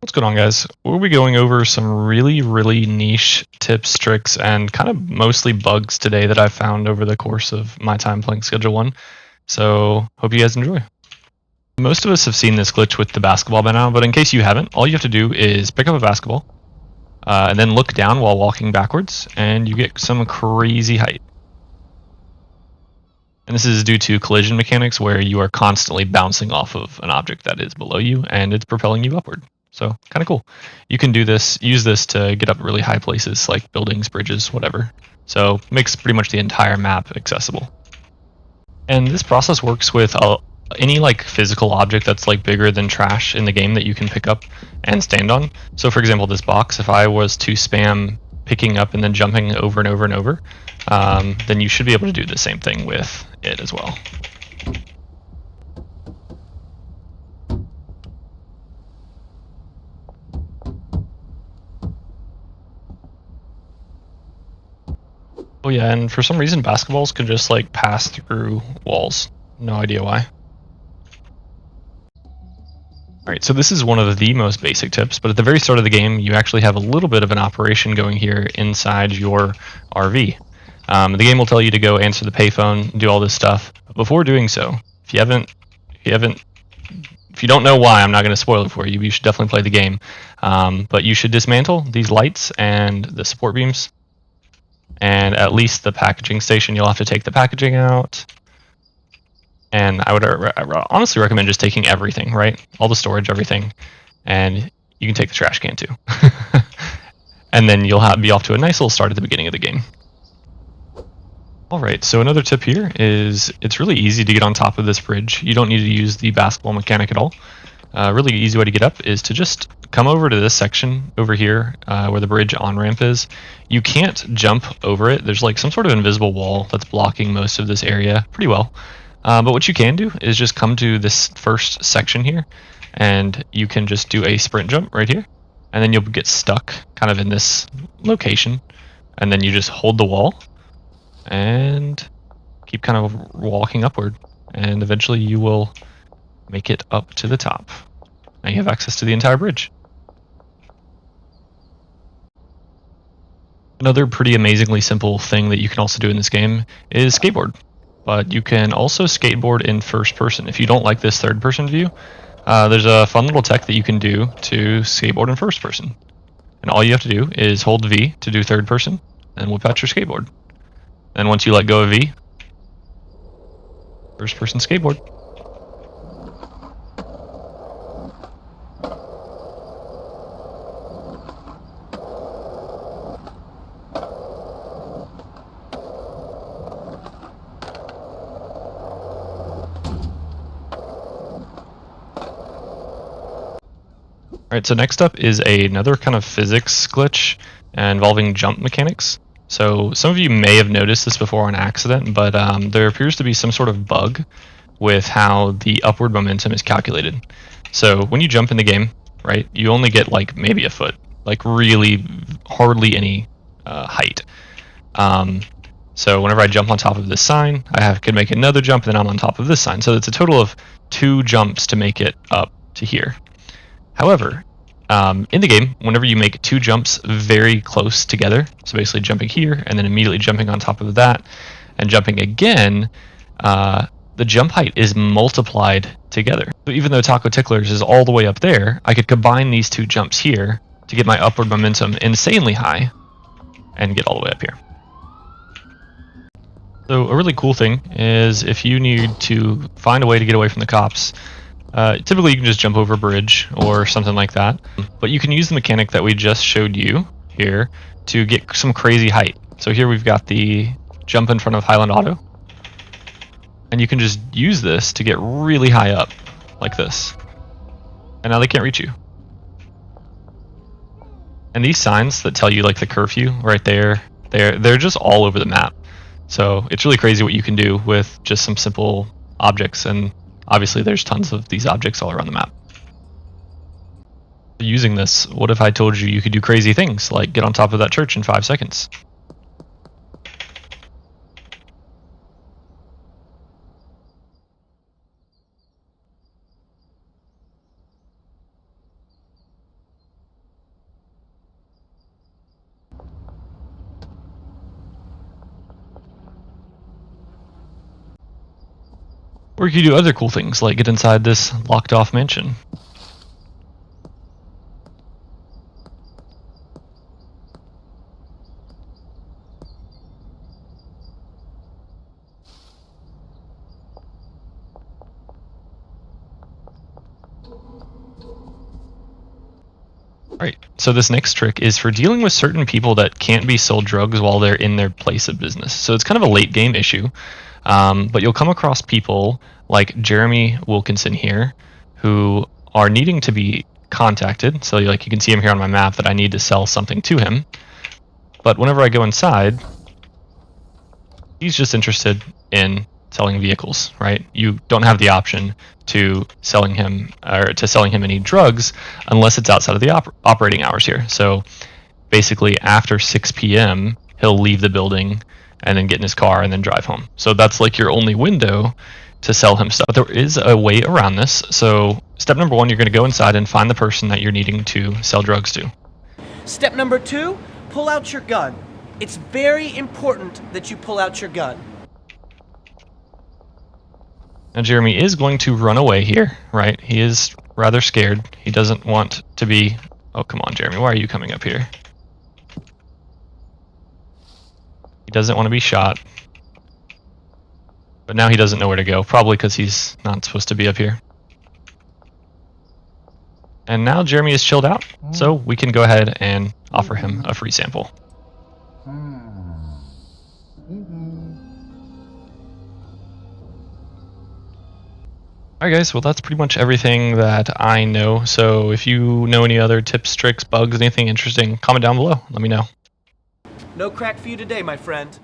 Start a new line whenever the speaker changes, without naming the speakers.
What's going on, guys? We'll be going over some really niche tips, tricks, and kind of mostly bugs today that I've found over the course of my time playing Schedule 1. So, hope you guys enjoy. Most of us have seen this glitch with the basketball by now, but in case you haven't, all you have to do is pick up a basketball and then look down while walking backwards, and you get some crazy height. And this is due to collision mechanics where you are constantly bouncing off of an object that is below you and it's propelling you upward. So kind of cool. You can use this to get up really high places like buildings, bridges, whatever. So makes pretty much the entire map accessible. And this process works with any like physical object that's like bigger than trash in the game that you can pick up and stand on. So for example, this box, if I was to spam picking up and then jumping over and over and over, then you should be able to do the same thing with it as well. Oh yeah, and for some reason basketballs can just like pass through walls. No idea why. Alright, so this is one of the most basic tips, but at the very start of the game, you actually have a little bit of an operation going here inside your RV. The game will tell you to go answer the payphone, do all this stuff. But before doing so, if you don't know why, I'm not going to spoil it for you. You should definitely play the game. But you should dismantle these lights and the support beams, and at least the packaging station. You'll have to take the packaging out. And I would honestly recommend just taking everything, right? All the storage, everything. And you can take the trash can too. And then you'll be off to a nice little start at the beginning of the game. Alright, so another tip here is it's really easy to get on top of this bridge. You don't need to use the basketball mechanic at all. Really easy way to get up is to just come over to this section over here where the bridge on-ramp is. You can't jump over it. There's like some sort of invisible wall that's blocking most of this area pretty well. But what you can do is just come to this first section here, and you can just do a sprint jump right here, and then you'll get stuck kind of in this location, and then you just hold the wall and keep kind of walking upward, and eventually you will make it up to the top. Now you have access to the entire bridge. Another pretty amazingly simple thing that you can also do in this game is skateboard. But you can also skateboard in first person. If you don't like this third person view, there's a fun little tech that you can do to skateboard in first person. And all you have to do is hold V to do third person, and whip out your skateboard. And once you let go of V, first person skateboard. Alright, so next up is another kind of physics glitch involving jump mechanics. So some of you may have noticed this before on accident, but there appears to be some sort of bug with how the upward momentum is calculated. So when you jump in the game, right, you only get like maybe a foot, like really hardly any height. So whenever I jump on top of this sign, could make another jump, and then I'm on top of this sign. So it's a total of 2 jumps to make it up to here. However, in the game, whenever you make 2 jumps very close together, so basically jumping here and then immediately jumping on top of that and jumping again, the jump height is multiplied together. So even though Taco Ticklers is all the way up there, I could combine these 2 jumps here to get my upward momentum insanely high and get all the way up here. So a really cool thing is if you need to find a way to get away from the cops, typically you can just jump over a bridge or something like that, but you can use the mechanic that we just showed you here to get some crazy height. So here we've got the jump in front of Highland Auto, and you can just use this to get really high up like this, and now they can't reach you. And these signs that tell you like the curfew right there, they're just all over the map. So it's really crazy what you can do with just some simple objects, and obviously there's tons of these objects all around the map. Using this, what if I told you you could do crazy things like get on top of that church in 5 seconds? Or you could do other cool things, like get inside this locked-off mansion. Alright, so this next trick is for dealing with certain people that can't be sold drugs while they're in their place of business. So it's kind of a late game issue, but you'll come across people like Jeremy Wilkinson here who are needing to be contacted. So you can see him here on my map that I need to sell something to him. But whenever I go inside, he's just interested in selling vehicles, right? You don't have the option to selling him any drugs unless it's outside of the operating hours here. So basically after 6 p.m. he'll leave the building and then get in his car and then drive home. So that's like your only window to sell him stuff. But there is a way around this. So step number 1, you're going to go inside and find the person that you're needing to sell drugs to.
Step number 2, pull out your gun. It's very important that you pull out your gun.
Now Jeremy is going to run away here, right? He is rather scared. He doesn't want to be... Oh, come on, Jeremy. Why are you coming up here? He doesn't want to be shot. But now he doesn't know where to go, probably because he's not supposed to be up here. And now Jeremy is chilled out, so we can go ahead and offer him a free sample. Alright guys, well that's pretty much everything that I know. So if you know any other tips, tricks, bugs, anything interesting, comment down below. Let me know.
No crack for you today, my friend.